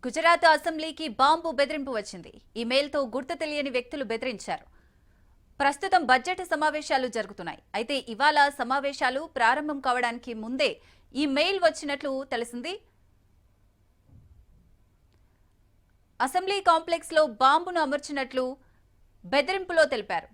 గుజరాత్ అసెంబ్లీకి బాంబు బెదిరింపు వచ్చింది. ఈ మెయిల్తో గుర్తు తెలియని వ్యక్తులు బెదిరించారు. ప్రస్తుతం బడ్జెట్ సమావేశాలు జరుగుతున్నాయి. అయితే ఇవాళ సమావేశాలు ప్రారంభం కావడానికి ముందే ఈ మెయిల్ వచ్చినట్లు తెలిసింది. అసెంబ్లీ కాంప్లెక్స్ లో బాంబును అమర్చినట్లు బెదిరింపులో తెలిపారు.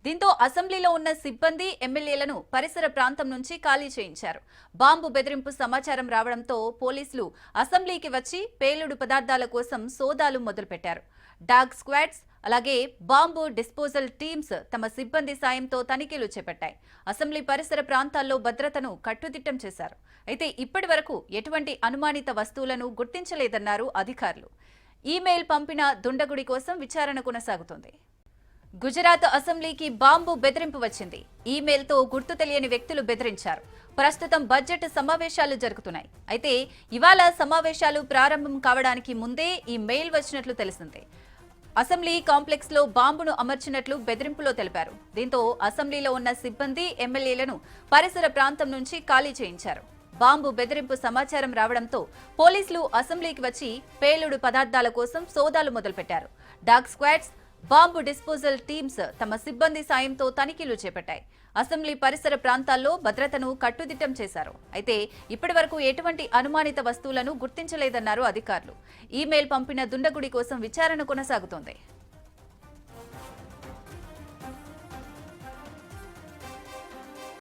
దీంతో అసెంబ్లీలో ఉన్న సిబ్బంది ఎమ్మెల్యేలను పరిసర ప్రాంతం నుంచి ఖాళీ చేయించారు. బాంబు బెదిరింపు సమాచారం రావడంతో పోలీసులు అసెంబ్లీకి వచ్చి పేలుడు పదార్థాల కోసం సోదాలు మొదలుపెట్టారు. డాగ్ స్క్వాడ్స్ అలాగే బాంబు డిస్పోజల్ టీమ్స్ తమ సిబ్బంది సాయంతో తనిఖీలు చేపట్టాయి. అసెంబ్లీ పరిసర ప్రాంతాల్లో భద్రతను కట్టుదిట్టం చేశారు. అయితే ఇప్పటి వరకు ఎటువంటి అనుమానిత వస్తువులను గుర్తించలేదన్నారు అధికారులు. ఈమెయిల్ పంపిన దుండగుడి కోసం విచారణ కొనసాగుతోంది. గుజరాత్ అసెంబ్లీకి బాంబు బెదిరింపు వచ్చింది. ఈమెయిల్తో గుర్తు తెలియని వ్యక్తులు బెదిరించారు. ప్రస్తుతం బడ్జెట్ సమావేశాలు జరుగుతున్నాయి. అయితే ఇవాళ సమావేశాలు ప్రారంభం కావడానికి ముందే ఈ మెయిల్ వచ్చినట్లు తెలిసింది. అసెంబ్లీ కాంప్లెక్స్ లో బాంబును అమర్చినట్లు బెదిరింపులో తెలిపారు. దీంతో అసెంబ్లీలో ఉన్న సిబ్బంది ఎమ్మెల్యేలను పరిసర ప్రాంతం నుంచి ఖాళీ చేయించారు. బాంబు బెదిరింపు సమాచారం రావడంతో పోలీసులు అసెంబ్లీకి వచ్చి పేలుడు పదార్థాల కోసం సోదాలు మొదలుపెట్టారు. Dog squads, bomb disposal teams తమ సిబ్బంది సాయంతో తనిఖీలు చేపట్టాయి. అసెంబ్లీ పరిసర ప్రాంతాల్లో భద్రతను కట్టుదిట్టం చేశారు. అయితే ఇప్పటి వరకు ఎటువంటి అనుమానిత వస్తువులను గుర్తించలేదన్నారు అధికారులు. ఈమెయిల్ పంపిన దుండగుడి కోసం విచారణ కొనసాగుతోంది.